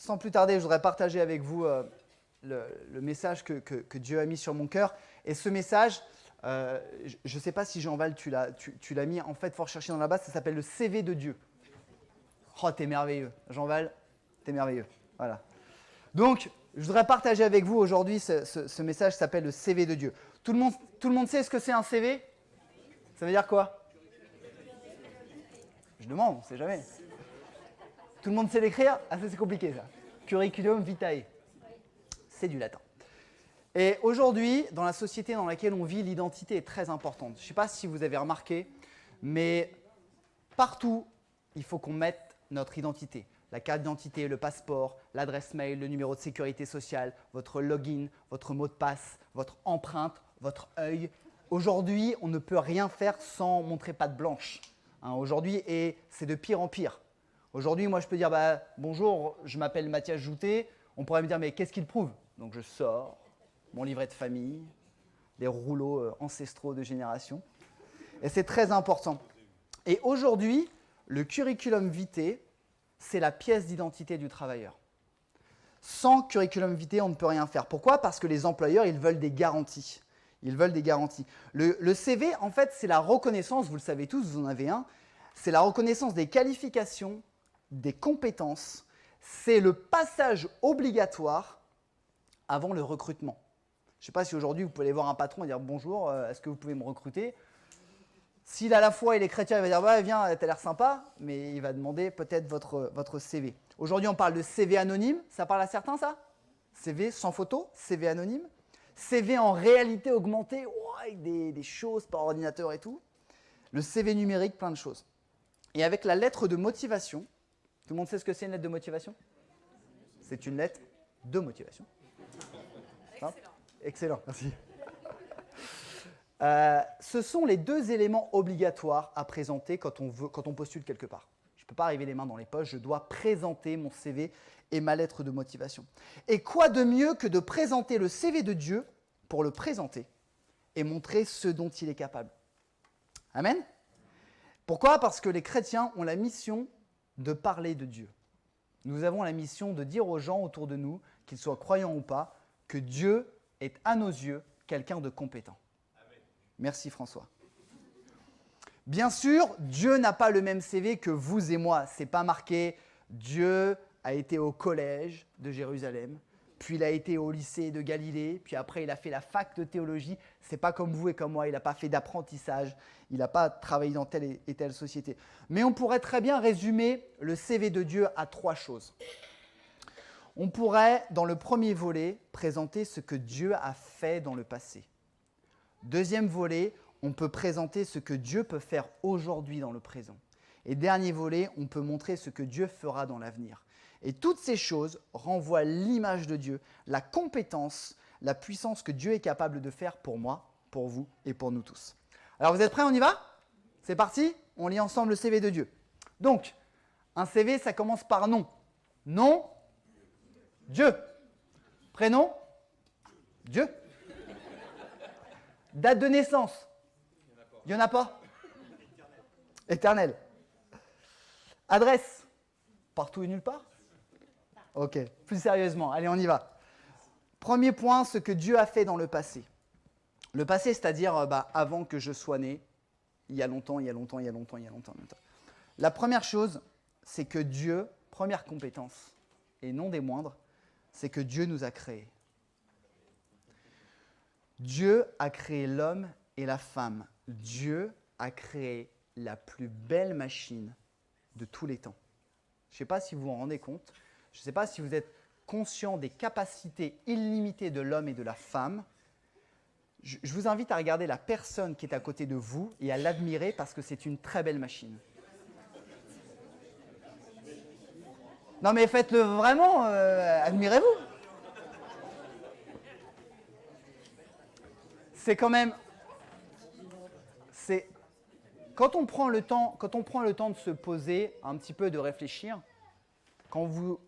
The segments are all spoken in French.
sans plus tarder, je voudrais partager avec vous le message que Dieu a mis sur mon cœur. Et ce message, je ne sais pas si Jean-Val, tu l'as mis, en fait, il faut rechercher dans la base, ça s'appelle le CV de Dieu. Oh, t'es merveilleux. Jean-Val, t'es merveilleux. Voilà. Donc, je voudrais partager avec vous aujourd'hui ce message qui s'appelle le CV de Dieu. Tout le monde sait ce que c'est un CV? Ça veut dire quoi? Je demande, on ne sait jamais. Tout le monde sait l'écrire? Ah, ça c'est compliqué ça. Curriculum vitae. C'est du latin. Et aujourd'hui, dans la société dans laquelle on vit, l'identité est très importante. Je ne sais pas si vous avez remarqué, mais partout, il faut qu'on mette notre identité. La carte d'identité, le passeport, l'adresse mail, le numéro de sécurité sociale, votre login, votre mot de passe, votre empreinte, votre œil. Aujourd'hui, on ne peut rien faire sans montrer patte blanche. Aujourd'hui, et c'est de pire en pire. Aujourd'hui, moi, je peux dire bonjour, je m'appelle Mathias Joutet. On pourrait me dire mais qu'est-ce qu'il prouve? Donc je sors mon livret de famille, des rouleaux ancestraux de génération. Et c'est très important. Et aujourd'hui, le curriculum vitae, c'est la pièce d'identité du travailleur. Sans curriculum vitae, on ne peut rien faire. Pourquoi? Parce que les employeurs, ils veulent des garanties. Ils veulent des garanties. Le CV, en fait, c'est la reconnaissance, vous le savez tous, vous en avez un, c'est la reconnaissance des qualifications, des compétences, c'est le passage obligatoire avant le recrutement. Je ne sais pas si aujourd'hui, vous pouvez aller voir un patron et dire « Bonjour, est-ce que vous pouvez me recruter ?» S'il à la fois il est chrétien, il va dire « Viens, t'as l'air sympa », mais il va demander peut-être votre CV. Aujourd'hui, on parle de CV anonyme. Ça parle à certains, ça? CV sans photo, CV anonyme. CV en réalité augmentée, avec des choses par ordinateur et tout. Le CV numérique, plein de choses. Et avec la lettre de motivation, tout le monde sait ce que c'est une lettre de motivation? C'est une lettre de motivation. Excellent. Excellent, merci. Ce sont les deux éléments obligatoires à présenter quand on postule quelque part. Je ne peux pas arriver les mains dans les poches, je dois présenter mon CV et ma lettre de motivation. Et quoi de mieux que de présenter le CV de Dieu pour le présenter et montrer ce dont il est capable. Amen. Pourquoi? Parce que les chrétiens ont la mission de parler de Dieu. Nous avons la mission de dire aux gens autour de nous, qu'ils soient croyants ou pas, que Dieu est à nos yeux quelqu'un de compétent. Amen. Merci François. Bien sûr, Dieu n'a pas le même CV que vous et moi. Ce n'est pas marqué « Dieu a été au collège de Jérusalem ». Puis il a été au lycée de Galilée, puis après il a fait la fac de théologie. C'est pas comme vous et comme moi, il n'a pas fait d'apprentissage, il n'a pas travaillé dans telle et telle société. Mais on pourrait très bien résumer le CV de Dieu à 3 choses. On pourrait, dans le premier volet, présenter ce que Dieu a fait dans le passé. Deuxième volet, on peut présenter ce que Dieu peut faire aujourd'hui dans le présent. Et dernier volet, on peut montrer ce que Dieu fera dans l'avenir. Et toutes ces choses renvoient l'image de Dieu, la compétence, la puissance que Dieu est capable de faire pour moi, pour vous et pour nous tous. Alors vous êtes prêts, on y va? C'est parti? On lit ensemble le CV de Dieu. Donc, un CV, ça commence par nom. Nom, Dieu. Prénom, Dieu. Date de naissance, il n'y en a pas? Éternel. Adresse, partout et nulle part? Ok, plus sérieusement, allez, on y va. Premier point, ce que Dieu a fait dans le passé. Le passé, c'est-à-dire avant que je sois né, il y a longtemps. La première chose, c'est que Dieu, première compétence, et non des moindres, c'est que Dieu nous a créés. Dieu a créé l'homme et la femme. Dieu a créé la plus belle machine de tous les temps. Je ne sais pas si vous vous en rendez compte. Je ne sais pas si vous êtes conscient des capacités illimitées de l'homme et de la femme. Je vous invite à regarder la personne qui est à côté de vous et à l'admirer parce que c'est une très belle machine. Non mais faites-le vraiment, admirez-vous. C'est quand même... Quand on prend le temps de se poser, un petit peu de réfléchir, quand vous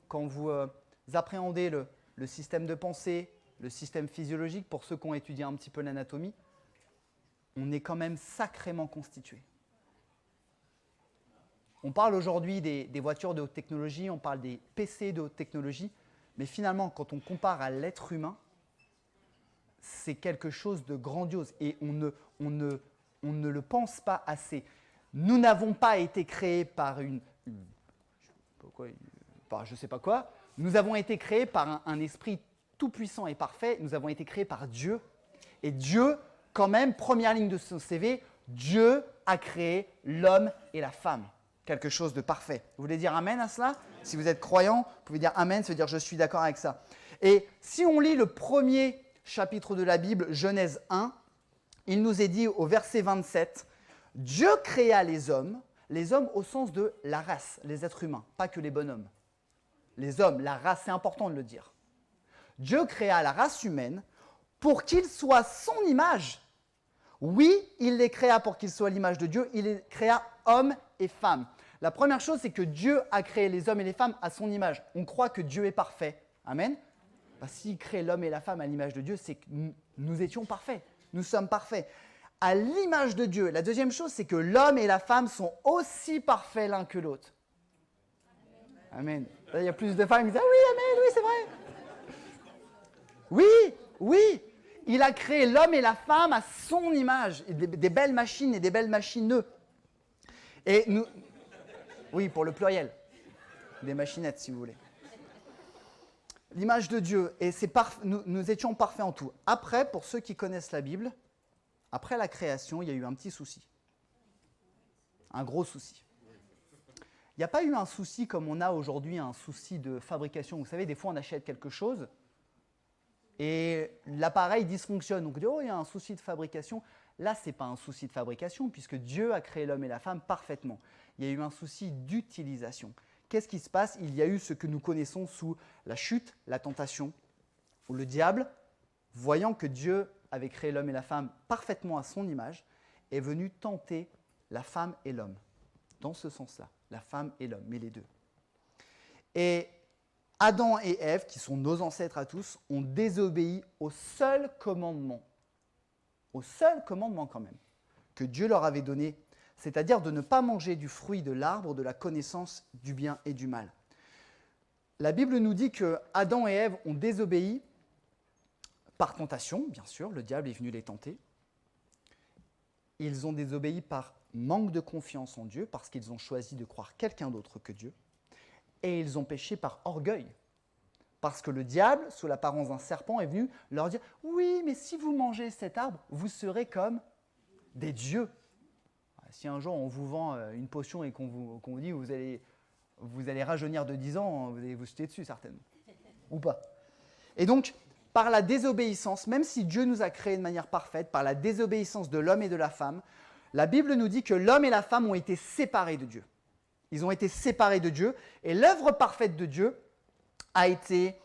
appréhendez le système de pensée, le système physiologique, pour ceux qui ont étudié un petit peu l'anatomie, on est quand même sacrément constitué. On parle aujourd'hui des voitures de haute technologie, on parle des PC de haute technologie, mais finalement, quand on compare à l'être humain, c'est quelque chose de grandiose et on ne le pense pas assez. Nous n'avons pas été créés par je ne sais pas quoi, nous avons été créés par un esprit tout-puissant et parfait, nous avons été créés par Dieu. Et Dieu, quand même, première ligne de son CV, Dieu a créé l'homme et la femme. Quelque chose de parfait. Vous voulez dire amen à cela? Si vous êtes croyant, vous pouvez dire amen, ça veut dire je suis d'accord avec ça. Et si on lit le premier chapitre de la Bible, Genèse 1, il nous est dit au verset 27, Dieu créa les hommes au sens de la race, les êtres humains, pas que les bonhommes. Les hommes, la race, c'est important de le dire. Dieu créa la race humaine pour qu'ils soient son image. Oui, il les créa pour qu'ils soient l'image de Dieu, il les créa hommes et femmes. La première chose, c'est que Dieu a créé les hommes et les femmes à son image. On croit que Dieu est parfait. Amen. S'il crée l'homme et la femme à l'image de Dieu, c'est que nous étions parfaits. Nous sommes parfaits. À l'image de Dieu. La deuxième chose, c'est que l'homme et la femme sont aussi parfaits l'un que l'autre. Amen. Là, il y a plus de femmes qui disent « Ah oui, amen, oui, c'est vrai. » Oui, oui. Il a créé l'homme et la femme à son image. Des belles machines et des belles machineux. Et nous... Oui, pour le pluriel. Des machinettes, si vous voulez. L'image de Dieu, et nous étions parfaits en tout. Après, pour ceux qui connaissent la Bible, après la création, il y a eu un petit souci. Un gros souci. Il n'y a pas eu un souci comme on a aujourd'hui, un souci de fabrication. Vous savez, des fois, on achète quelque chose et l'appareil dysfonctionne. Donc, on dit, oh, il y a un souci de fabrication. Là, ce n'est pas un souci de fabrication puisque Dieu a créé l'homme et la femme parfaitement. Il y a eu un souci d'utilisation. Qu'est-ce qui se passe? Il y a eu ce que nous connaissons sous la chute, la tentation, où le diable, voyant que Dieu avait créé l'homme et la femme parfaitement à son image, est venu tenter la femme et l'homme. Dans ce sens-là, la femme et l'homme, mais les deux. Et Adam et Ève, qui sont nos ancêtres à tous, ont désobéi au seul commandement quand même, que Dieu leur avait donné, c'est-à-dire de ne pas manger du fruit de l'arbre de la connaissance du bien et du mal. La Bible nous dit que Adam et Ève ont désobéi par tentation, bien sûr, le diable est venu les tenter. Ils ont désobéi par manque de confiance en Dieu, parce qu'ils ont choisi de croire quelqu'un d'autre que Dieu. Et ils ont péché par orgueil, parce que le diable, sous l'apparence d'un serpent, est venu leur dire « Oui, mais si vous mangez cet arbre, vous serez comme des dieux. » Si un jour on vous vend une potion et qu'on vous dit vous allez rajeunir de 10 ans, vous allez vous jeter dessus certainement. Ou pas. Et donc, par la désobéissance, même si Dieu nous a créés de manière parfaite, par la désobéissance de l'homme et de la femme, la Bible nous dit que l'homme et la femme ont été séparés de Dieu. Ils ont été séparés de Dieu et l'œuvre parfaite de Dieu a été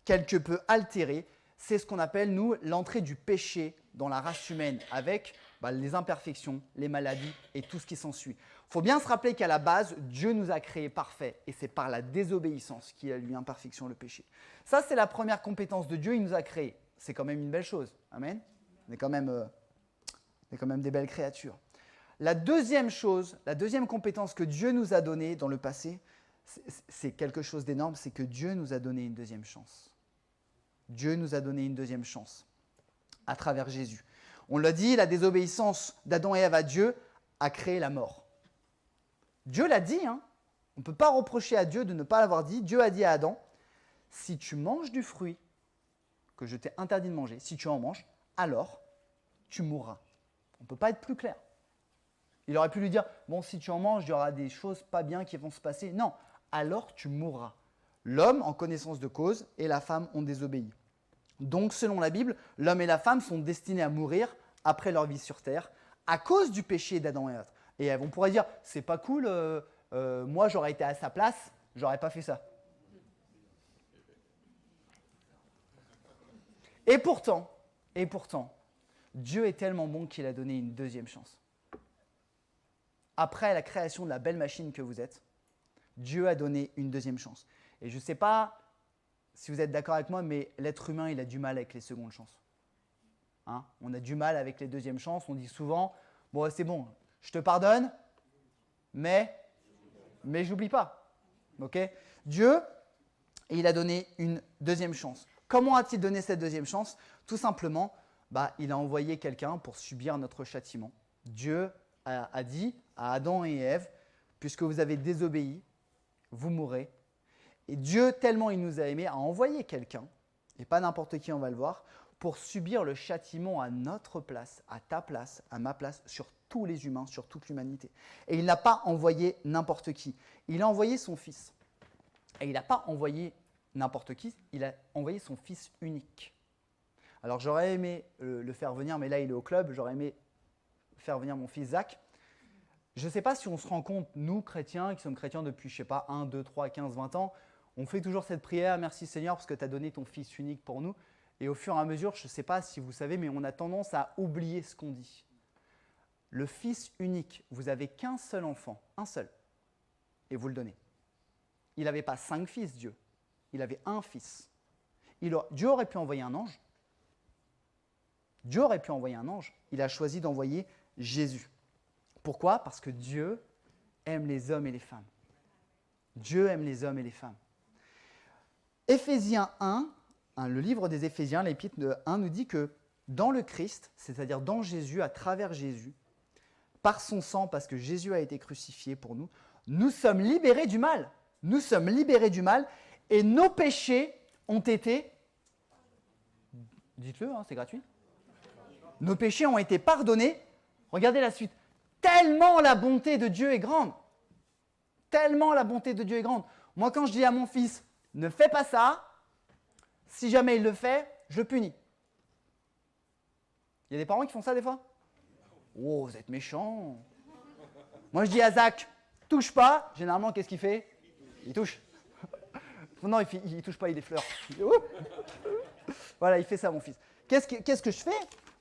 quelque peu altérée. C'est ce qu'on appelle, nous, l'entrée du péché dans la race humaine avec les imperfections, les maladies et tout ce qui s'ensuit. Il faut bien se rappeler qu'à la base, Dieu nous a créés parfaits et c'est par la désobéissance qu'il y a eu l'imperfection, le péché. Ça, c'est la première compétence de Dieu, il nous a créés. C'est quand même une belle chose. Amen. On est quand même des belles créatures. La deuxième chose, la deuxième compétence que Dieu nous a donnée dans le passé, c'est quelque chose d'énorme, c'est que Dieu nous a donné une deuxième chance. Dieu nous a donné une deuxième chance à travers Jésus. On l'a dit, la désobéissance d'Adam et Ève à Dieu a créé la mort. Dieu l'a dit, hein. On ne peut pas reprocher à Dieu de ne pas l'avoir dit. Dieu a dit à Adam, si tu manges du fruit que je t'ai interdit de manger, si tu en manges, alors tu mourras. On ne peut pas être plus clair. Il aurait pu lui dire, bon, si tu en manges, il y aura des choses pas bien qui vont se passer. Non, alors tu mourras. L'homme, en connaissance de cause, et la femme ont désobéi. Donc, selon la Bible, l'homme et la femme sont destinés à mourir après leur vie sur terre à cause du péché d'Adam et Ève. On pourrait dire, c'est pas cool, moi j'aurais été à sa place, j'aurais pas fait ça. Et pourtant, Dieu est tellement bon qu'il a donné une deuxième chance. Après la création de la belle machine que vous êtes, Dieu a donné une deuxième chance. Et je ne sais pas si vous êtes d'accord avec moi, mais l'être humain, il a du mal avec les secondes chances. Hein? On a du mal avec les deuxièmes chances. On dit souvent, bon, c'est bon, je te pardonne, mais mais j'oublie pas. Ok? Dieu, il a donné une deuxième chance. Comment a-t-il donné cette deuxième chance? Tout simplement, il a envoyé quelqu'un pour subir notre châtiment. Dieu a dit à Adam et Ève, puisque vous avez désobéi, vous mourrez. Et Dieu, tellement il nous a aimés, a envoyé quelqu'un, et pas n'importe qui, on va le voir, pour subir le châtiment à notre place, à ta place, à ma place, sur tous les humains, sur toute l'humanité. Et il n'a pas envoyé n'importe qui. Il a envoyé son fils. Et il n'a pas envoyé n'importe qui, il a envoyé son fils unique. Alors j'aurais aimé le faire venir, mais là il est au club, j'aurais aimé faire venir mon fils Zach. Je ne sais pas si on se rend compte, nous chrétiens, qui sommes chrétiens depuis, je ne sais pas, 1, 2, 3, 15, 20 ans, on fait toujours cette prière, merci Seigneur parce que tu as donné ton fils unique pour nous. Et au fur et à mesure, je ne sais pas si vous savez, mais on a tendance à oublier ce qu'on dit. Le fils unique, vous n'avez qu'un seul enfant, un seul, et vous le donnez. Il n'avait pas 5 fils, Dieu. Il avait un fils. Dieu aurait pu envoyer un ange. Dieu aurait pu envoyer un ange. Il a choisi d'envoyer Jésus. Pourquoi? Parce que Dieu aime les hommes et les femmes. Dieu aime les hommes et les femmes. Éphésiens 1, le livre des Éphésiens, l'épître 1 nous dit que dans le Christ, c'est-à-dire dans Jésus, à travers Jésus, par son sang, parce que Jésus a été crucifié pour nous, nous sommes libérés du mal. Nous sommes libérés du mal et nos péchés ont été, dites-le, c'est gratuit, nos péchés ont été pardonnés. Regardez la suite. Tellement la bonté de Dieu est grande. Tellement la bonté de Dieu est grande. Moi, quand je dis à mon fils, ne fais pas ça, si jamais il le fait, je le punis. Il y a des parents qui font ça des fois? Oh, vous êtes méchants. Moi, je dis à Zach, touche pas. Généralement, qu'est-ce qu'il fait? Il touche. Non, il ne touche pas, il effleure. Voilà, il fait ça, mon fils. Qu'est-ce que je fais?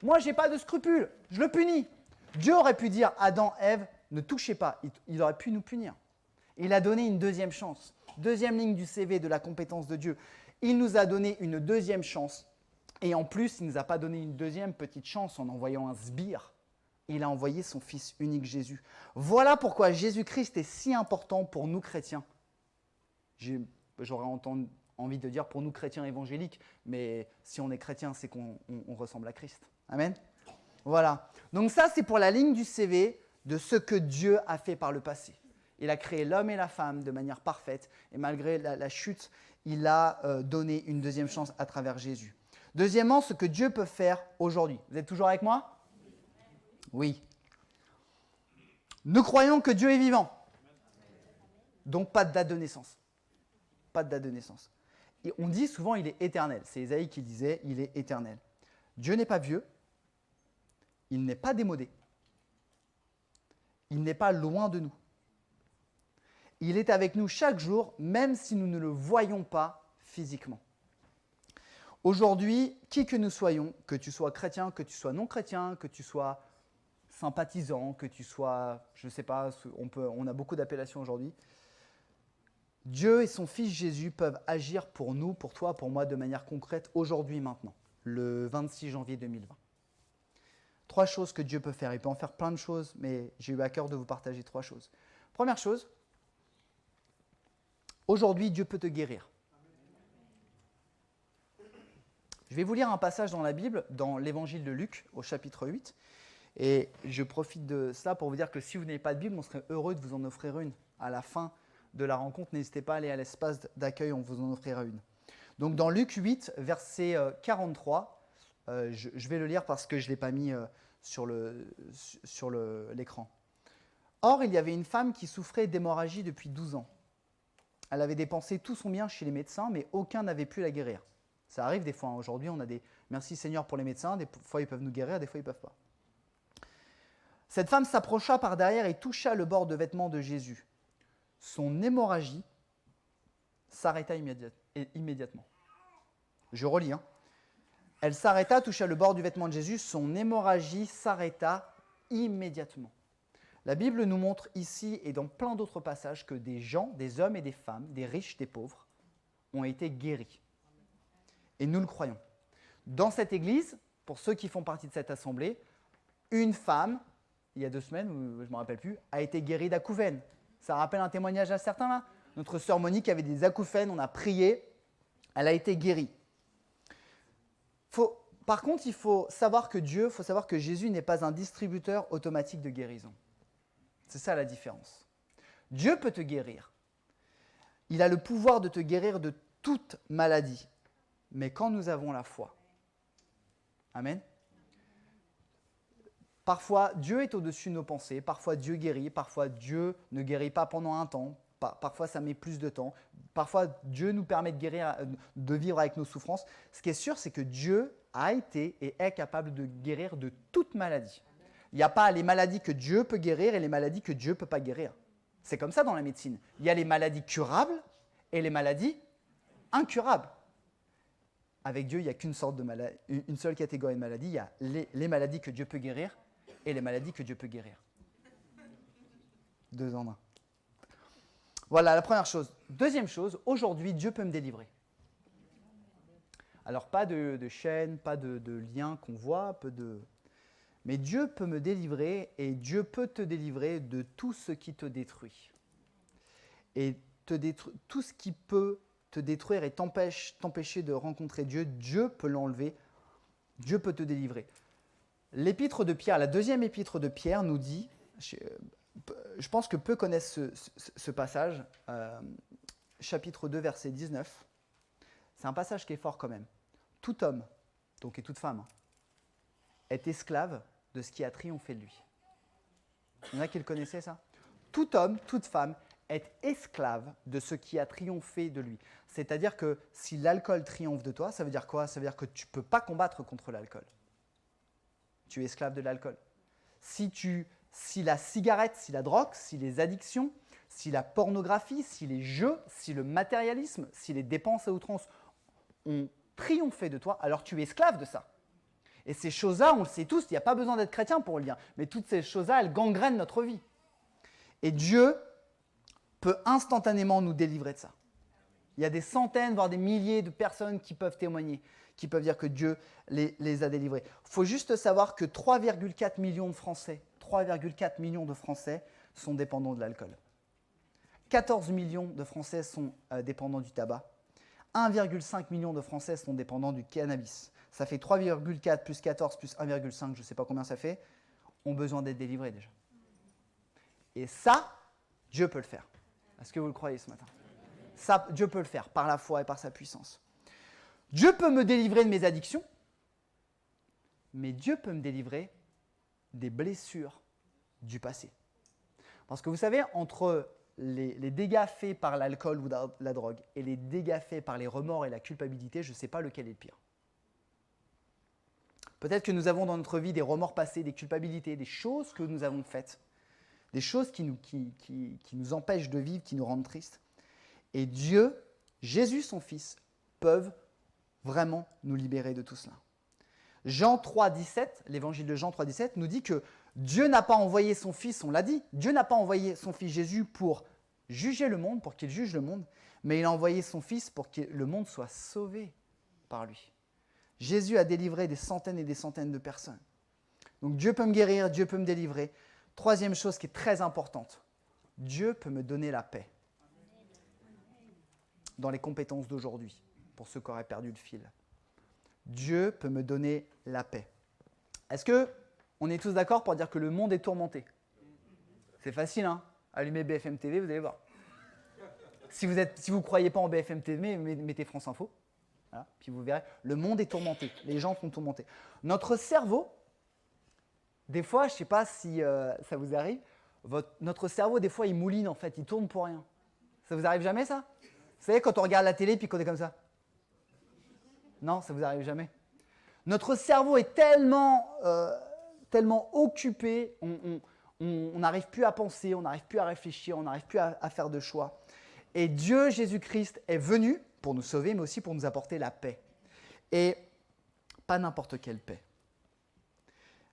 Moi, je n'ai pas de scrupules. Je le punis. Dieu aurait pu dire à Adam, Ève, ne touchez pas. Il aurait pu nous punir. Il a donné une deuxième chance. Deuxième ligne du CV de la compétence de Dieu. Il nous a donné une deuxième chance. Et en plus, il ne nous a pas donné une deuxième petite chance en envoyant un sbire. Il a envoyé son Fils unique Jésus. Voilà pourquoi Jésus-Christ est si important pour nous chrétiens. J'aurais envie de dire pour nous chrétiens évangéliques, mais si on est chrétien, c'est qu'on ressemble à Christ. Amen. Voilà. Donc ça, c'est pour la ligne du CV de ce que Dieu a fait par le passé. Il a créé l'homme et la femme de manière parfaite, et malgré la chute, il a donné une deuxième chance à travers Jésus. Deuxièmement, ce que Dieu peut faire aujourd'hui. Vous êtes toujours avec moi? Oui. Nous croyons que Dieu est vivant. Donc pas de date de naissance. Pas de date de naissance. Et on dit souvent il est éternel. C'est Ésaïe qui disait il est éternel. Dieu n'est pas vieux. Il n'est pas démodé. Il n'est pas loin de nous. Il est avec nous chaque jour, même si nous ne le voyons pas physiquement. Aujourd'hui, qui que nous soyons, que tu sois chrétien, que tu sois non chrétien, que tu sois sympathisant, que tu sois, je ne sais pas, on a beaucoup d'appellations aujourd'hui, Dieu et son Fils Jésus peuvent agir pour nous, pour toi, pour moi, de manière concrète, aujourd'hui, maintenant, le 26 janvier 2020. 3 choses que Dieu peut faire. Il peut en faire plein de choses, mais j'ai eu à cœur de vous partager 3 choses. Première chose, aujourd'hui, Dieu peut te guérir. Je vais vous lire un passage dans la Bible, dans l'évangile de Luc, au chapitre 8. Et je profite de ça pour vous dire que si vous n'avez pas de Bible, on serait heureux de vous en offrir une. À la fin de la rencontre, n'hésitez pas à aller à l'espace d'accueil, on vous en offrira une. Donc dans Luc 8, verset 43, je vais le lire parce que je ne l'ai pas mis sur l'écran. Or, il y avait une femme qui souffrait d'hémorragie depuis 12 ans. Elle avait dépensé tout son bien chez les médecins, mais aucun n'avait pu la guérir. Ça arrive des fois. Aujourd'hui, on a des « merci Seigneur pour les médecins », des fois ils peuvent nous guérir, des fois ils ne peuvent pas. Cette femme s'approcha par derrière et toucha le bord de vêtement de Jésus. Son hémorragie s'arrêta immédiatement. Je relis. Elle s'arrêta, toucha le bord du vêtement de Jésus, son hémorragie s'arrêta immédiatement. La Bible nous montre ici et dans plein d'autres passages que des gens, des hommes et des femmes, des riches, des pauvres, ont été guéris. Et nous le croyons. Dans cette église, pour ceux qui font partie de cette assemblée, une femme, il y a 2 semaines, je ne me rappelle plus, a été guérie d'acouphènes. Ça rappelle un témoignage à certains là. Notre sœur Monique avait des acouphènes, on a prié, elle a été guérie. Par contre, il faut savoir que Jésus n'est pas un distributeur automatique de guérison. C'est ça la différence. Dieu peut te guérir. Il a le pouvoir de te guérir de toute maladie. Mais quand nous avons la foi, amen. Parfois, Dieu est au-dessus de nos pensées. Parfois, Dieu guérit. Parfois, Dieu ne guérit pas pendant un temps. Parfois, ça met plus de temps. Parfois, Dieu nous permet de guérir, de vivre avec nos souffrances. Ce qui est sûr, c'est que Dieu a été et est capable de guérir de toute maladie. Il n'y a pas les maladies que Dieu peut guérir et les maladies que Dieu ne peut pas guérir. C'est comme ça dans la médecine. Il y a les maladies curables et les maladies incurables. Avec Dieu, il n'y a qu'une sorte de maladie, une seule catégorie de maladies. Il y a les maladies que Dieu peut guérir et les maladies que Dieu peut guérir. 2 en 1. Voilà la première chose. Deuxième chose, aujourd'hui, Dieu peut me délivrer. Alors, pas de chaîne, pas de lien qu'on voit, mais Dieu peut me délivrer et Dieu peut te délivrer de tout ce qui te détruit. Et tout ce qui peut te détruire et t'empêcher de rencontrer Dieu, Dieu peut l'enlever, Dieu peut te délivrer. L'épître de Pierre, la deuxième épître de Pierre nous dit, je pense que peu connaissent ce passage, chapitre 2, verset 19. C'est un passage qui est fort quand même. Tout homme, donc et toute femme, est esclave de ce qui a triomphé de lui. Il y en a qui le connaissaient ça? Tout homme, toute femme est esclave de ce qui a triomphé de lui. C'est-à-dire que si l'alcool triomphe de toi, ça veut dire quoi? Ça veut dire que tu ne peux pas combattre contre l'alcool. Tu es esclave de l'alcool. Si la cigarette, si la drogue, si les addictions, si la pornographie, si les jeux, si le matérialisme, si les dépenses à outrance ont triomphé de toi, alors tu es esclave de ça. Et ces choses-là, on le sait tous, il n'y a pas besoin d'être chrétien pour le dire, mais toutes ces choses-là, elles gangrènent notre vie. Et Dieu peut instantanément nous délivrer de ça. Il y a des centaines, voire des milliers de personnes qui peuvent témoigner, qui peuvent dire que Dieu les a délivrés. Il faut juste savoir que 3,4 millions de Français, 3,4 millions de Français sont dépendants de l'alcool. 14 millions de Français sont dépendants du tabac. 1,5 million de Français sont dépendants du cannabis. Ça fait 3,4 plus 14 plus 1,5, je ne sais pas combien ça fait, ont besoin d'être délivrés déjà. Et ça, Dieu peut le faire. Est-ce que vous le croyez ce matin? Ça, Dieu peut le faire par la foi et par sa puissance. Dieu peut me délivrer de mes addictions, mais Dieu peut me délivrer des blessures du passé. Parce que vous savez, entre les dégâts faits par l'alcool ou la drogue et les dégâts faits par les remords et la culpabilité, je ne sais pas lequel est le pire. Peut-être que nous avons dans notre vie des remords passés, des culpabilités, des choses que nous avons faites, des choses qui nous empêchent de vivre, qui nous rendent tristes. Et Dieu, Jésus son Fils, peuvent vraiment nous libérer de tout cela. Jean 3,17, l'évangile de Jean 3,17 nous dit que Dieu n'a pas envoyé son Fils, on l'a dit, Dieu n'a pas envoyé son Fils Jésus pour juger le monde, pour qu'il juge le monde, mais il a envoyé son Fils pour que le monde soit sauvé par lui. Jésus a délivré des centaines et des centaines de personnes. Donc Dieu peut me guérir, Dieu peut me délivrer. Troisième chose qui est très importante, Dieu peut me donner la paix. Dans les compétences d'aujourd'hui, pour ceux qui auraient perdu le fil. Dieu peut me donner la paix. Est-ce qu'on est tous d'accord pour dire que le monde est tourmenté? C'est facile, hein? Allumez BFM TV, vous allez voir. Si vous ne croyez pas en BFM TV, mettez France Info. Voilà, puis vous verrez, le monde est tourmenté. Les gens sont tourmentés. Notre cerveau, des fois, je ne sais pas si ça vous arrive, notre cerveau, des fois, il mouline en fait, il tourne pour rien. Ça vous arrive jamais, ça? Vous savez, quand on regarde la télé puis qu'on est comme ça? Non, ça vous arrive jamais. Notre cerveau est tellement occupé, on n'arrive plus à penser, on n'arrive plus à réfléchir, on n'arrive plus à faire de choix. Et Dieu, Jésus-Christ, est venu pour nous sauver, mais aussi pour nous apporter la paix. Et pas n'importe quelle paix.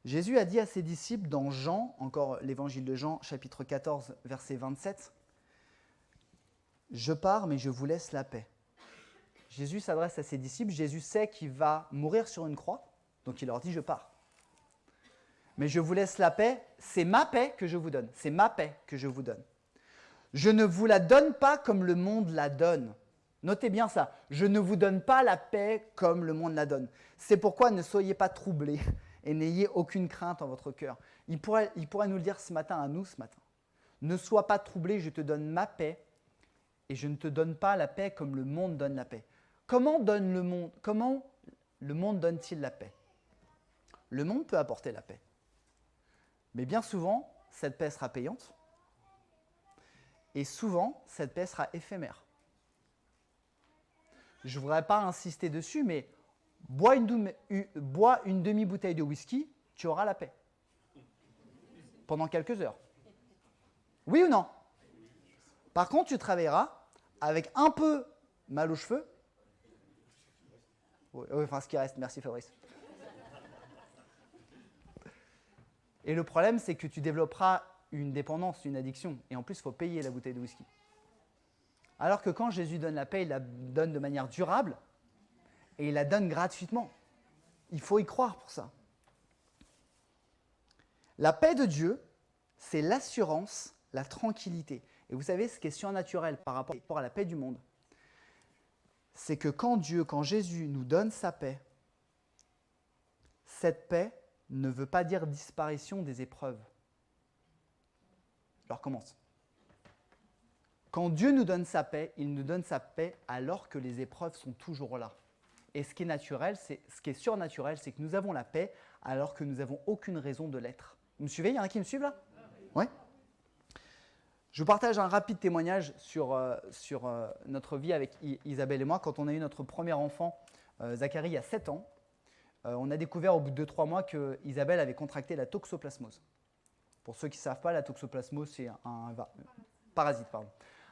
Jésus a dit à ses disciples dans Jean, encore l'évangile de Jean, chapitre 14, verset 27, « Je pars, mais je vous laisse la paix. » Jésus s'adresse à ses disciples, Jésus sait qu'il va mourir sur une croix, donc il leur dit « Je pars. » Mais je vous laisse la paix, c'est ma paix que je vous donne, c'est ma paix que je vous donne. Je ne vous la donne pas comme le monde la donne. Notez bien ça. Je ne vous donne pas la paix comme le monde la donne. C'est pourquoi ne soyez pas troublés et n'ayez aucune crainte en votre cœur. Il pourrait nous le dire ce matin à nous ce matin. Ne sois pas troublé, je te donne ma paix et je ne te donne pas la paix comme le monde donne la paix. Comment le monde donne-t-il la paix? Le monde peut apporter la paix. Mais bien souvent, cette paix sera payante. Et souvent, cette paix sera éphémère. Je ne voudrais pas insister dessus, mais bois une demi-bouteille de whisky, tu auras la paix. Pendant quelques heures. Oui ou non? Par contre, tu travailleras avec un peu mal aux cheveux. Oui, enfin, ce qui reste. Merci Fabrice. Et le problème, c'est que tu développeras une dépendance, une addiction. Et en plus, il faut payer la bouteille de whisky. Alors que quand Jésus donne la paix, il la donne de manière durable et il la donne gratuitement. Il faut y croire pour ça. La paix de Dieu, c'est l'assurance, la tranquillité. Et vous savez, ce qui est surnaturel par rapport à la paix du monde, c'est que quand Jésus nous donne sa paix, cette paix ne veut pas dire disparition des épreuves. Je recommence. Quand Dieu nous donne sa paix, il nous donne sa paix alors que les épreuves sont toujours là. Et ce qui est surnaturel, c'est que nous avons la paix alors que nous n'avons aucune raison de l'être. Vous me suivez? Il y en a qui me suivent là? Oui. Je vous partage un rapide témoignage sur notre vie avec Isabelle et moi. Quand on a eu notre premier enfant, Zacharie, il y a 7 ans, on a découvert au bout de 2-3 mois que Isabelle avait contracté la toxoplasmose. Pour ceux qui ne savent pas, la toxoplasmose, c'est un parasite.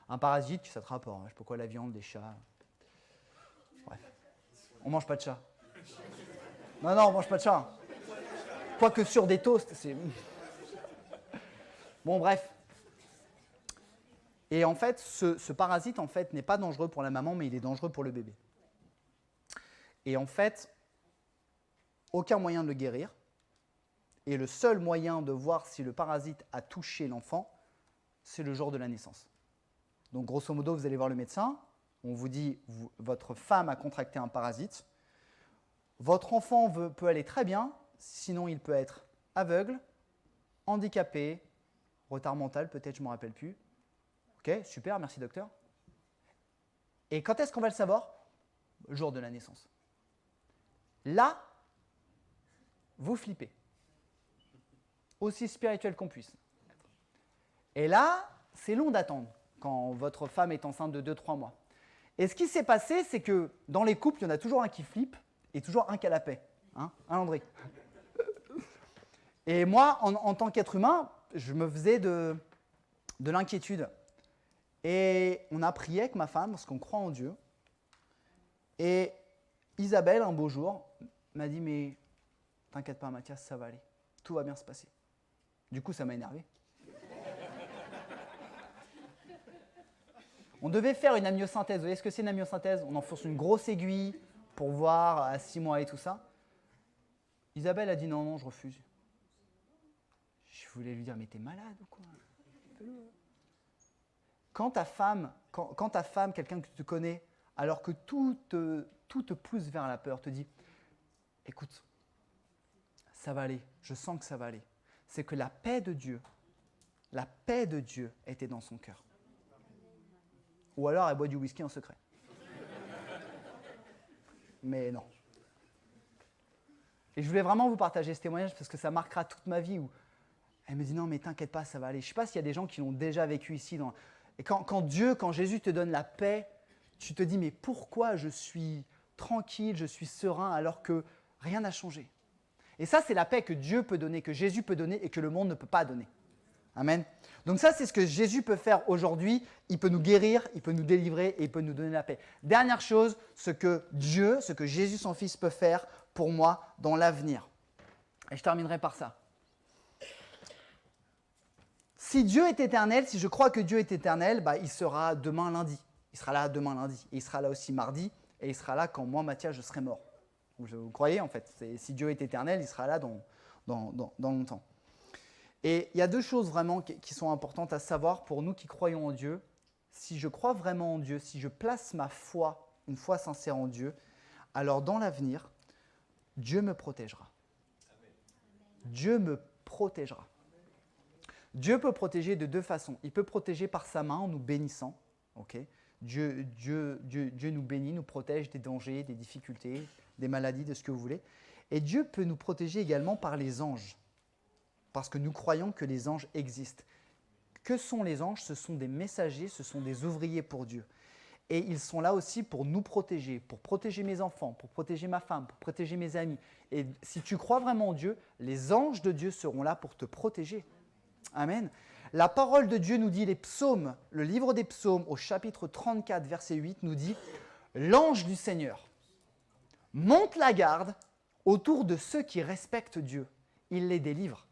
Un parasite qui s'attrape, je ne sais pas quoi, la viande, les chats. Bref. On ne mange pas de chat. Non, on ne mange pas de chat. Quoique sur des toasts, c'est... Bon, bref. Et en fait, ce parasite n'est pas dangereux pour la maman, mais il est dangereux pour le bébé. Et en fait, aucun moyen de le guérir. Et le seul moyen de voir si le parasite a touché l'enfant, c'est le jour de la naissance. Donc, grosso modo, vous allez voir le médecin. On vous dit, votre femme a contracté un parasite. Votre enfant peut aller très bien, sinon il peut être aveugle, handicapé, retard mental, peut-être, je ne me rappelle plus. Ok, super, merci docteur. Et quand est-ce qu'on va le savoir? Le jour de la naissance. Là, vous flippez. Aussi spirituel qu'on puisse. Et là, c'est long d'attendre quand votre femme est enceinte de 2-3 mois. Et ce qui s'est passé, c'est que dans les couples, il y en a toujours un qui flippe et toujours un qui a la paix. Hein, Landry? Et moi, en tant qu'être humain, je me faisais de l'inquiétude. Et on a prié avec ma femme parce qu'on croit en Dieu. Et Isabelle, un beau jour, m'a dit « Mais t'inquiète pas, Mathias, ça va aller. Tout va bien se passer. » Du coup, ça m'a énervé. On devait faire une amniosynthèse. Vous voyez ce que c'est une amniosynthèse? On enfonce une grosse aiguille pour voir à 6 mois et tout ça. Isabelle a dit non, je refuse. Je voulais lui dire, mais t'es malade ou quoi? Quand ta femme, quelqu'un que tu connais, alors que tout te pousse vers la peur, te dit, écoute, ça va aller, je sens que ça va aller. C'est que la paix de Dieu était dans son cœur. Ou alors elle boit du whisky en secret. Mais non. Et je voulais vraiment vous partager ce témoignage parce que ça marquera toute ma vie. Où elle me dit non mais t'inquiète pas, ça va aller. Je ne sais pas s'il y a des gens qui l'ont déjà vécu ici. Et quand Jésus te donne la paix, tu te dis mais pourquoi je suis tranquille, je suis serein alors que rien n'a changé. Et ça c'est la paix que Dieu peut donner, que Jésus peut donner et que le monde ne peut pas donner. Amen. Donc ça, c'est ce que Jésus peut faire aujourd'hui. Il peut nous guérir, il peut nous délivrer et il peut nous donner la paix. Dernière chose, ce que Jésus, son Fils, peut faire pour moi dans l'avenir. Et je terminerai par ça. Si Dieu est éternel, si je crois que Dieu est éternel, il sera demain lundi. Il sera là demain lundi. Et il sera là aussi mardi. Et il sera là quand moi, Mathias, je serai mort. Vous croyez en fait? Si Dieu est éternel, il sera là dans longtemps. Et il y a deux choses vraiment qui sont importantes à savoir pour nous qui croyons en Dieu. Si je crois vraiment en Dieu, si je place ma foi, une foi sincère en Dieu, alors dans l'avenir, Dieu me protégera. Dieu me protégera. Dieu peut protéger de deux façons. Il peut protéger par sa main en nous bénissant. Okay. Dieu nous bénit, nous protège des dangers, des difficultés, des maladies, de ce que vous voulez. Et Dieu peut nous protéger également par les anges. Parce que nous croyons que les anges existent. Que sont les anges? Ce sont des messagers, ce sont des ouvriers pour Dieu. Et ils sont là aussi pour nous protéger, pour protéger mes enfants, pour protéger ma femme, pour protéger mes amis. Et si tu crois vraiment en Dieu, les anges de Dieu seront là pour te protéger. Amen. La parole de Dieu nous dit, les psaumes, le livre des psaumes au chapitre 34, verset 8 nous dit « L'ange du Seigneur monte la garde autour de ceux qui respectent Dieu. Il les délivre. »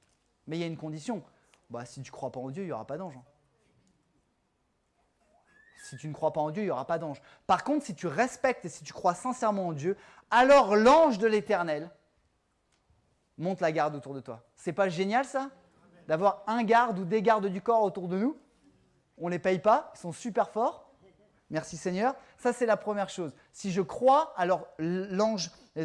Mais il y a une condition. Si tu ne crois pas en Dieu, il n'y aura pas d'ange. Si tu ne crois pas en Dieu, il n'y aura pas d'ange. Par contre, si tu respectes et si tu crois sincèrement en Dieu, alors l'ange de l'Éternel monte la garde autour de toi. C'est pas génial ça? D'avoir un garde ou des gardes du corps autour de nous? On ne les paye pas, ils sont super forts. Merci Seigneur. Ça, c'est la première chose. Si je crois, alors les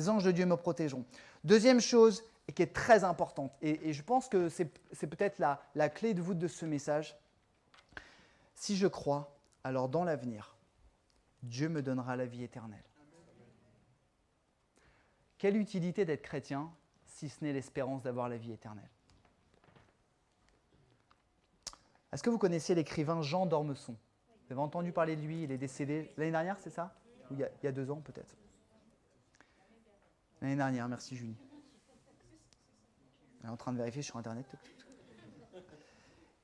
anges de Dieu me protégeront. Deuxième chose, et qui est très importante, et je pense que c'est peut-être la clé de voûte de ce message. Si je crois, alors dans l'avenir, Dieu me donnera la vie éternelle. Quelle utilité d'être chrétien, si ce n'est l'espérance d'avoir la vie éternelle? Est-ce que vous connaissiez l'écrivain Jean d'Ormesson? Vous avez entendu parler de lui, il est décédé l'année dernière, c'est ça? Ou il y a 2 ans peut-être? L'année dernière, merci Julie. Elle est en train de vérifier sur Internet.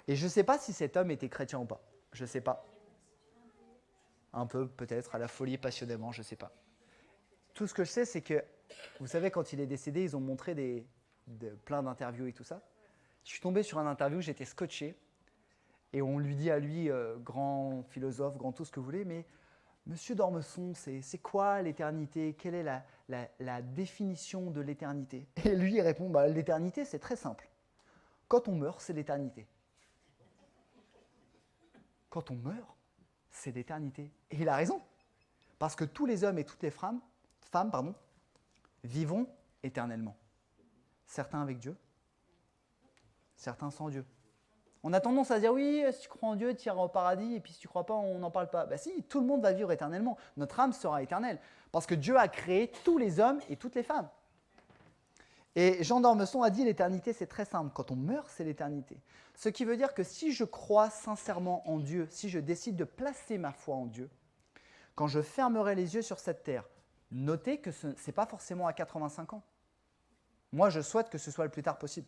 Et je ne sais pas si cet homme était chrétien ou pas. Je ne sais pas. Un peu, peut-être, à la folie, passionnément, je ne sais pas. Tout ce que je sais, c'est que, vous savez, quand il est décédé, ils ont montré plein d'interviews et tout ça. Je suis tombé sur un interview, j'étais scotché. Et on lui dit à lui, grand philosophe, grand tout ce que vous voulez, mais Monsieur d'Ormesson, c'est quoi l'éternité? Quelle est la définition de l'éternité? Et lui, il répond, l'éternité, c'est très simple. Quand on meurt, c'est l'éternité. Quand on meurt, c'est l'éternité. Et il a raison. Parce que tous les hommes et toutes les femmes vivront éternellement. Certains avec Dieu, certains sans Dieu. On a tendance à dire, oui, si tu crois en Dieu, tu iras au paradis, et puis si tu ne crois pas, on n'en parle pas. Si, tout le monde va vivre éternellement. Notre âme sera éternelle. Parce que Dieu a créé tous les hommes et toutes les femmes. Et Jean d'Ormesson a dit, l'éternité, c'est très simple. Quand on meurt, c'est l'éternité. Ce qui veut dire que si je crois sincèrement en Dieu, si je décide de placer ma foi en Dieu, quand je fermerai les yeux sur cette terre, notez que ce n'est pas forcément à 85 ans. Moi, je souhaite que ce soit le plus tard possible.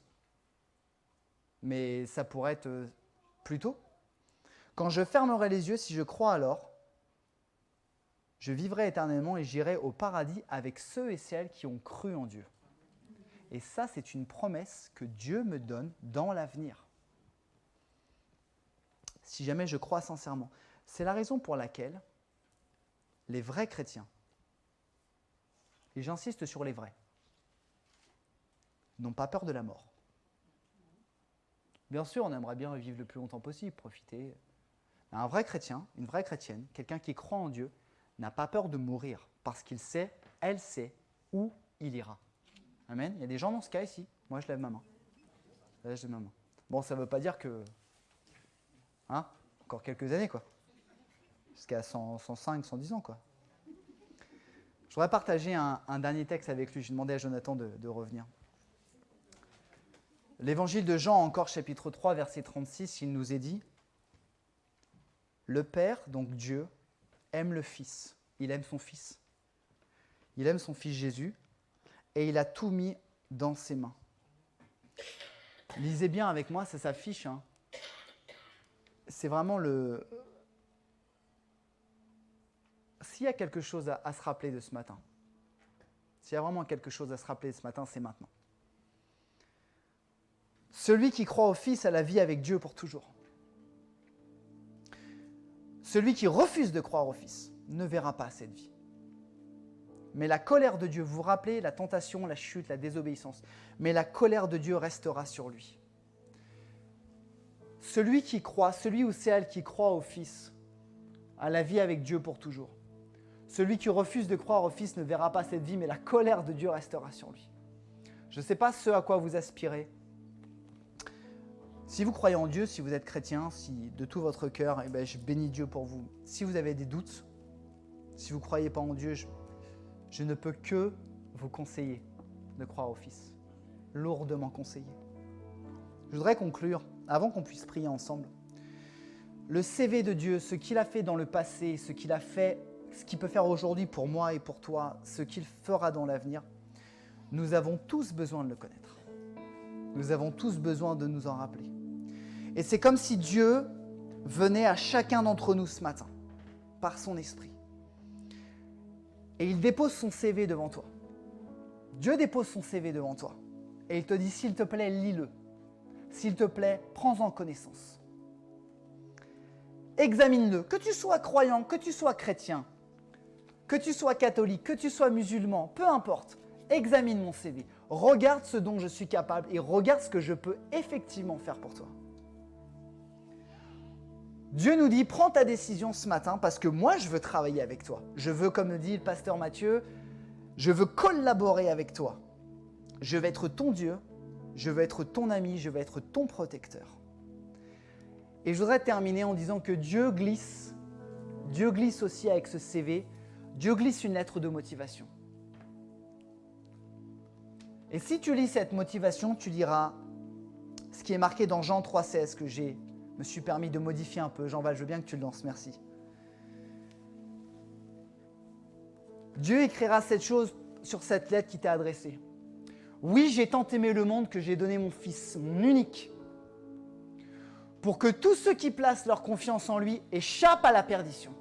Mais ça pourrait être plus tôt. Quand je fermerai les yeux, si je crois alors, je vivrai éternellement et j'irai au paradis avec ceux et celles qui ont cru en Dieu. Et ça, c'est une promesse que Dieu me donne dans l'avenir. Si jamais je crois sincèrement. C'est la raison pour laquelle les vrais chrétiens, et j'insiste sur les vrais, n'ont pas peur de la mort. Bien sûr, on aimerait bien vivre le plus longtemps possible, profiter. Un vrai chrétien, une vraie chrétienne, quelqu'un qui croit en Dieu, n'a pas peur de mourir parce qu'il sait, elle sait, où il ira. Amen. Il y a des gens dans ce cas ici. Moi, je lève ma main. Bon, ça ne veut pas dire que... encore quelques années, quoi. Jusqu'à 105, 110 ans, quoi. Je voudrais partager un dernier texte avec lui. J'ai demandé à Jonathan de revenir. L'évangile de Jean, encore chapitre 3, verset 36, il nous est dit « Le Père, donc Dieu, aime le Fils. Il aime son Fils. Il aime son Fils Jésus et il a tout mis dans ses mains. » Lisez bien avec moi, ça s'affiche. C'est vraiment le... S'il y a quelque chose à se rappeler de ce matin, s'il y a vraiment quelque chose à se rappeler de ce matin, c'est maintenant. Celui qui croit au Fils a la vie avec Dieu pour toujours. Celui qui refuse de croire au Fils ne verra pas cette vie. Mais la colère de Dieu, vous vous rappelez, la tentation, la chute, la désobéissance, mais la colère de Dieu restera sur lui. celui qui croit, celui ou celle qui croit au Fils, a la vie avec Dieu pour toujours. Celui qui refuse de croire au Fils ne verra pas cette vie, mais la colère de Dieu restera sur lui. Je ne sais pas ce à quoi vous aspirez. Si vous croyez en Dieu, si vous êtes chrétien, si de tout votre cœur, eh ben, je bénis Dieu pour vous. Si vous avez des doutes, si vous ne croyez pas en Dieu, je ne peux que vous conseiller de croire au Fils. Lourdement conseiller. Je voudrais conclure, avant qu'on puisse prier ensemble. Le CV de Dieu, ce qu'il a fait dans le passé, ce qu'il a fait, ce qu'il peut faire aujourd'hui pour moi et pour toi, ce qu'il fera dans l'avenir, nous avons tous besoin de le connaître. Nous avons tous besoin de nous en rappeler. Et c'est comme si Dieu venait à chacun d'entre nous ce matin, par son esprit. Et il dépose son CV devant toi. Dieu dépose son CV devant toi. Et il te dit, s'il te plaît, lis-le. S'il te plaît, prends-en connaissance. Examine-le. Que tu sois croyant, que tu sois chrétien, que tu sois catholique, que tu sois musulman, peu importe. Examine mon CV. Regarde ce dont je suis capable et regarde ce que je peux effectivement faire pour toi. Dieu nous dit, prends ta décision ce matin parce que moi, je veux travailler avec toi. Je veux, comme le dit le pasteur Mathieu, je veux collaborer avec toi. Je vais être ton Dieu, je veux être ton ami, je veux être ton protecteur. Et je voudrais terminer en disant que Dieu glisse aussi avec ce CV, Dieu glisse une lettre de motivation. Et si tu lis cette motivation, tu liras ce qui est marqué dans Jean 3,16 que je me suis permis de modifier un peu. Jean-Val, je veux bien que tu le lances, merci. Dieu écrira cette chose sur cette lettre qui t'est adressée. Oui, j'ai tant aimé le monde que j'ai donné mon Fils, mon unique, pour que tous ceux qui placent leur confiance en lui échappent à la perdition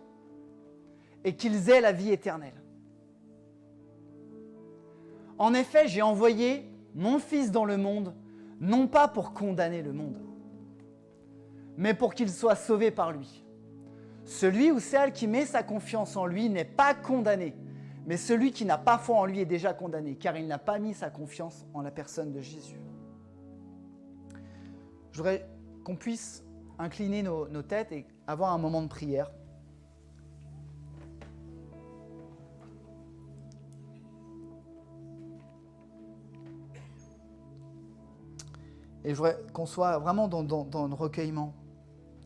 et qu'ils aient la vie éternelle. En effet, j'ai envoyé mon Fils dans le monde, non pas pour condamner le monde, mais pour qu'il soit sauvé par lui. Celui ou celle qui met sa confiance en lui n'est pas condamné, mais celui qui n'a pas foi en lui est déjà condamné, car il n'a pas mis sa confiance en la personne de Jésus. Je voudrais qu'on puisse incliner nos têtes et avoir un moment de prière. Et je voudrais qu'on soit vraiment dans le recueillement,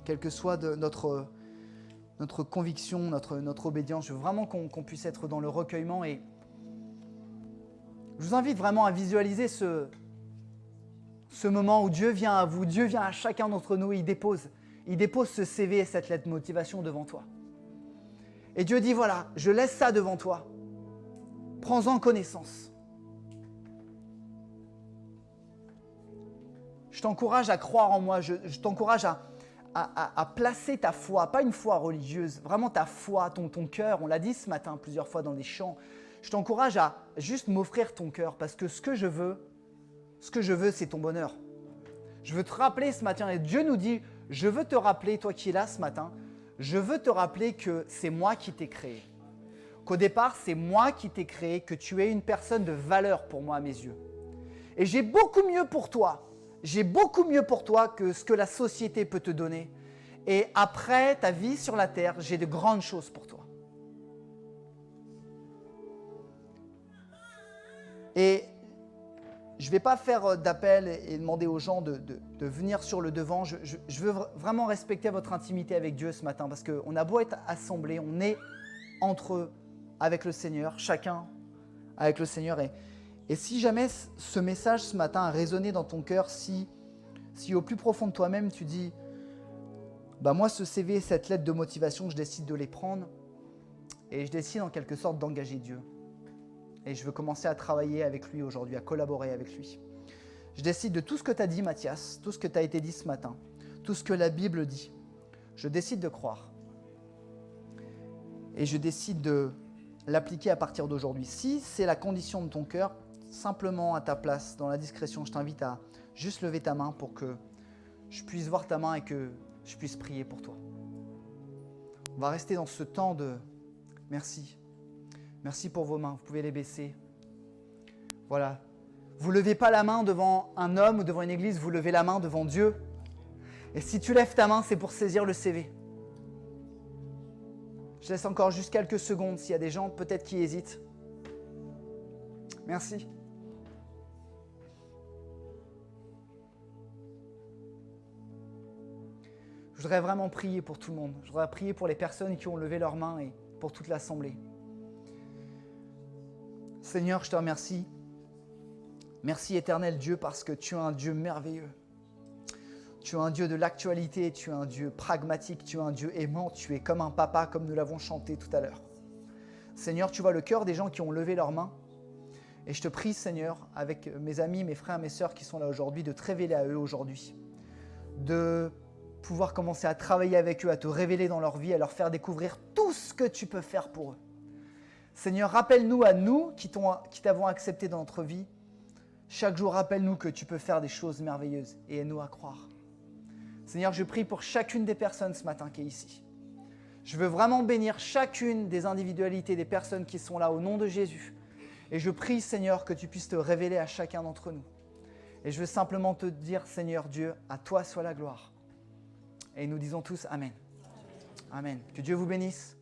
quelle que soit notre conviction, notre obédience. Je veux vraiment qu'on puisse être dans le recueillement. Et je vous invite vraiment à visualiser ce moment où Dieu vient à vous, Dieu vient à chacun d'entre nous et il dépose ce CV et cette lettre de motivation devant toi. Et Dieu dit, voilà, je laisse ça devant toi. Prends-en connaissance. Je t'encourage à croire en moi, je t'encourage à placer ta foi, pas une foi religieuse, vraiment ta foi, ton cœur. On l'a dit ce matin plusieurs fois dans des chants. Je t'encourage à juste m'offrir ton cœur parce que ce que je veux, c'est ton bonheur. Je veux te rappeler ce matin, et Dieu nous dit, je veux te rappeler, toi qui es là ce matin, je veux te rappeler que c'est moi qui t'ai créé. Qu'au départ, c'est moi qui t'ai créé, que tu es une personne de valeur pour moi à mes yeux. Et j'ai beaucoup mieux pour toi. J'ai beaucoup mieux pour toi que ce que la société peut te donner. Et après ta vie sur la terre, j'ai de grandes choses pour toi. Et je ne vais pas faire d'appel et demander aux gens de venir sur le devant. Je veux vraiment respecter votre intimité avec Dieu ce matin parce qu'on a beau être assemblés, on est entre eux avec le Seigneur, chacun avec le Seigneur. Et si jamais ce message ce matin a résonné dans ton cœur, si au plus profond de toi-même tu dis bah moi ce CV, cette lettre de motivation, je décide de les prendre et je décide en quelque sorte d'engager Dieu. Et je veux commencer à travailler avec lui aujourd'hui, à collaborer avec lui. Je décide de tout ce que tu as dit Mathias, tout ce que tu as été dit ce matin, tout ce que la Bible dit. Je décide de croire. Et je décide de l'appliquer à partir d'aujourd'hui. Si c'est la condition de ton cœur, simplement à ta place, dans la discrétion, je t'invite à juste lever ta main pour que je puisse voir ta main et que je puisse prier pour toi. On va rester dans ce temps de merci. Merci pour vos mains, vous pouvez les baisser. Voilà. Vous ne levez pas la main devant un homme ou devant une église, vous levez la main devant Dieu. Et si tu lèves ta main, c'est pour saisir le CV. Je laisse encore juste quelques secondes s'il y a des gens peut-être qui hésitent. Merci. Je voudrais vraiment prier pour tout le monde. Je voudrais prier pour les personnes qui ont levé leurs mains et pour toute l'assemblée. Seigneur, je te remercie. Merci éternel Dieu parce que tu es un Dieu merveilleux. Tu es un Dieu de l'actualité, tu es un Dieu pragmatique, tu es un Dieu aimant, tu es comme un papa, comme nous l'avons chanté tout à l'heure. Seigneur, tu vois le cœur des gens qui ont levé leurs mains. Et je te prie, Seigneur, avec mes amis, mes frères, mes sœurs qui sont là aujourd'hui, de te révéler à eux aujourd'hui. De pouvoir commencer à travailler avec eux, à te révéler dans leur vie, à leur faire découvrir tout ce que tu peux faire pour eux. Seigneur, rappelle-nous à nous qui t'avons accepté dans notre vie. Chaque jour, rappelle-nous que tu peux faire des choses merveilleuses et aide-nous à croire. Seigneur, je prie pour chacune des personnes ce matin qui est ici. Je veux vraiment bénir chacune des individualités des personnes qui sont là au nom de Jésus. Et je prie, Seigneur, que tu puisses te révéler à chacun d'entre nous. Et je veux simplement te dire, Seigneur Dieu, à toi soit la gloire. Et nous disons tous Amen. Amen. Que Dieu vous bénisse.